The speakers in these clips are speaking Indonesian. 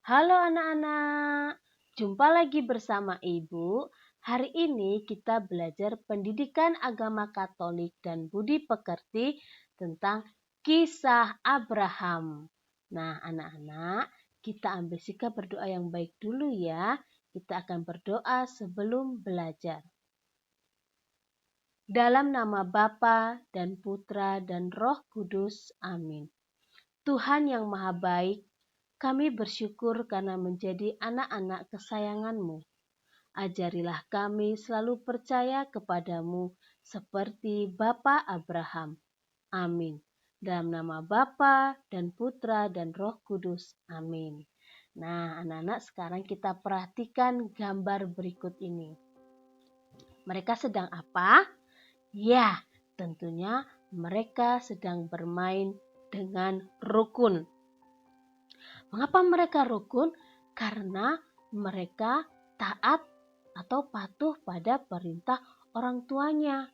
Halo anak-anak, jumpa lagi bersama Ibu. Hari ini kita belajar pendidikan agama Katolik dan budi pekerti tentang kisah Abraham. Nah anak-anak, kita ambil sikap berdoa yang baik dulu ya. Kita akan berdoa sebelum belajar. Dalam nama Bapa dan Putra dan Roh Kudus, amin. Tuhan yang Maha Baik, kami bersyukur karena menjadi anak-anak kesayangan-Mu. Ajarilah kami selalu percaya kepadamu seperti Bapa Abraham. Amin. Dalam nama Bapa dan Putra dan Roh Kudus. Amin. Nah, anak-anak sekarang kita perhatikan gambar berikut ini. Mereka sedang apa? Ya, tentunya mereka sedang bermain dengan rukun. Mengapa mereka rukun? Karena mereka taat atau patuh pada perintah orang tuanya.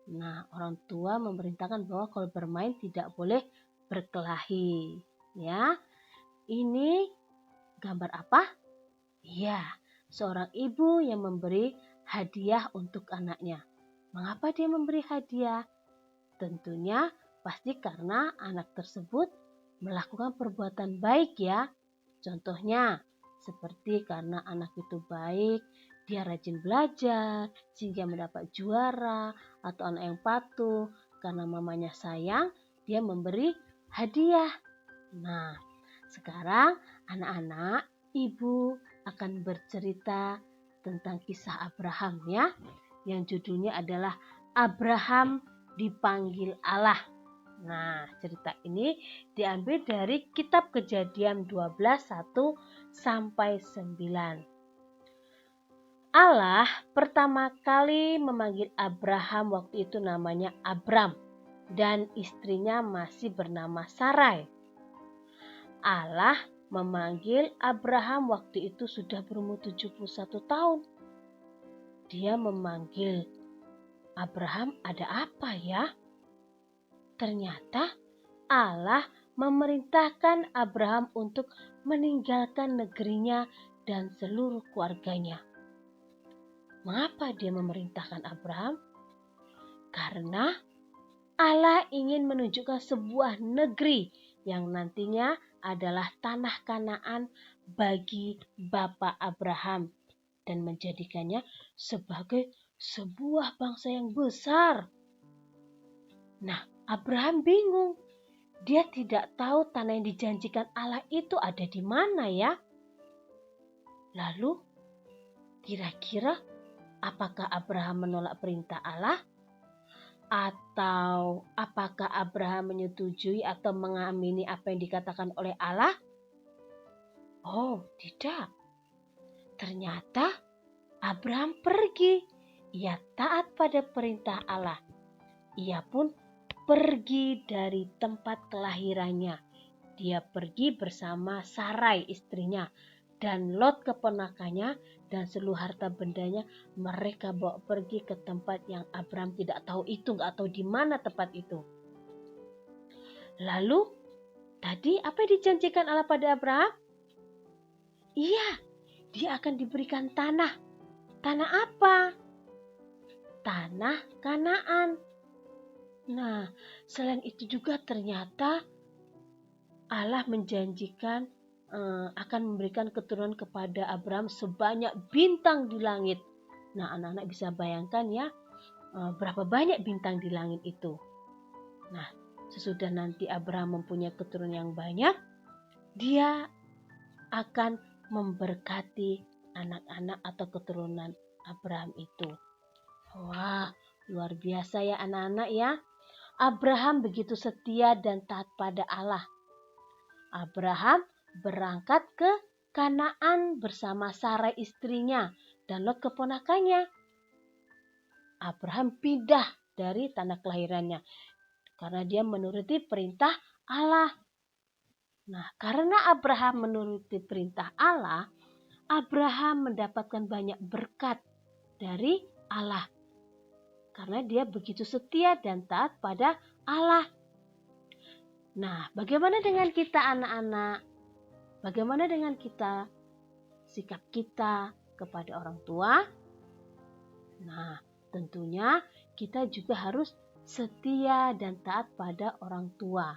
Nah, orang tua memerintahkan bahwa kalau bermain tidak boleh berkelahi. Ya, ini gambar apa? Ya, seorang ibu yang memberi hadiah untuk anaknya. Mengapa dia memberi hadiah? Tentunya pasti karena anak tersebut melakukan perbuatan baik ya. Contohnya seperti karena anak itu baik, dia rajin belajar sehingga mendapat juara, atau anak yang patuh karena mamanya sayang, dia memberi hadiah. Nah, sekarang anak-anak, ibu akan bercerita tentang kisah Abraham ya, yang judulnya adalah Abraham dipanggil Allah. Nah, cerita ini diambil dari kitab Kejadian 12:1 sampai 9. Allah pertama kali memanggil Abraham waktu itu namanya Abram dan istrinya masih bernama Sarai. Allah memanggil Abraham waktu itu sudah berumur 71 tahun. Dia memanggil Abraham, ada apa ya? Ternyata Allah memerintahkan Abraham untuk meninggalkan negerinya dan seluruh keluarganya. Mengapa dia memerintahkan Abraham? Karena Allah ingin menunjukkan sebuah negeri yang nantinya adalah tanah Kanaan bagi Bapak Abraham dan menjadikannya sebagai sebuah bangsa yang besar. Nah, Abraham bingung. Dia tidak tahu tanah yang dijanjikan Allah itu ada di mana ya. Lalu, kira-kira apakah Abraham menolak perintah Allah? Atau apakah Abraham menyetujui atau mengamini apa yang dikatakan oleh Allah? Oh, tidak. Ternyata Abraham pergi. Ia taat pada perintah Allah. Ia pun pergi dari tempat kelahirannya. Dia pergi bersama Sarai istrinya dan Lot keponakannya dan seluruh harta bendanya. Mereka bawa pergi ke tempat yang Abraham tidak tahu itu, nggak tahu di mana tempat itu. Lalu tadi apa yang dijanjikan Allah pada Abraham? Iya, dia akan diberikan tanah. Tanah apa? Tanah Kanaan. Nah, selain itu juga ternyata Allah menjanjikan akan memberikan keturunan kepada Abraham sebanyak bintang di langit. Nah, anak-anak bisa bayangkan ya, berapa banyak bintang di langit itu. Nah, sesudah nanti Abraham mempunyai keturunan yang banyak, dia akan memberkati anak-anak atau keturunan Abraham itu. Wah, luar biasa ya anak-anak ya. Abraham begitu setia dan taat pada Allah. Abraham berangkat ke Kanaan bersama Sarai istrinya dan Lot keponakannya. Abraham pindah dari tanah kelahirannya karena dia menuruti perintah Allah. Nah, karena Abraham menuruti perintah Allah, Abraham mendapatkan banyak berkat dari Allah. Karena dia begitu setia dan taat pada Allah. Nah, bagaimana dengan kita anak-anak? Bagaimana dengan kita? Sikap kita kepada orang tua? Nah, tentunya kita juga harus setia dan taat pada orang tua.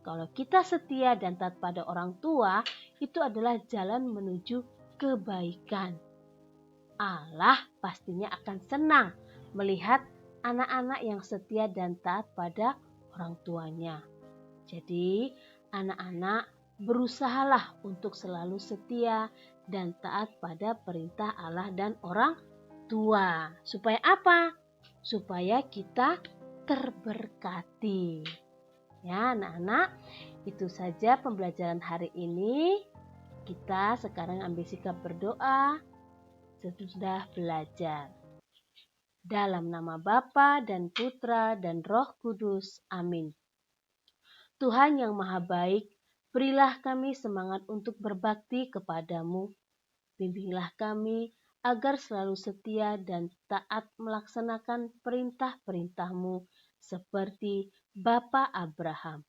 Kalau kita setia dan taat pada orang tua, itu adalah jalan menuju kebaikan. Allah pastinya akan senang melihat anak-anak yang setia dan taat pada orang tuanya. Jadi, anak-anak berusahalah untuk selalu setia dan taat pada perintah Allah dan orang tua. Supaya apa? Supaya kita terberkati. Ya, anak-anak, itu saja pembelajaran hari ini. Kita sekarang ambil sikap berdoa sesudah belajar. Dalam nama Bapa dan Putra dan Roh Kudus. Amin. Tuhan yang Maha Baik, berilah kami semangat untuk berbakti kepadamu. Bimbinglah kami agar selalu setia dan taat melaksanakan perintah-perintah-Mu seperti Bapa Abraham.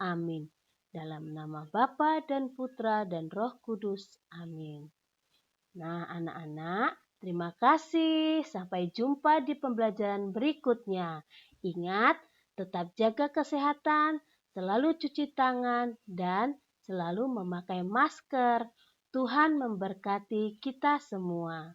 Amin. Dalam nama Bapa dan Putra dan Roh Kudus. Amin. Nah, anak-anak, terima kasih. Sampai jumpa di pembelajaran berikutnya. Ingat, tetap jaga kesehatan, selalu cuci tangan, dan selalu memakai masker. Tuhan memberkati kita semua.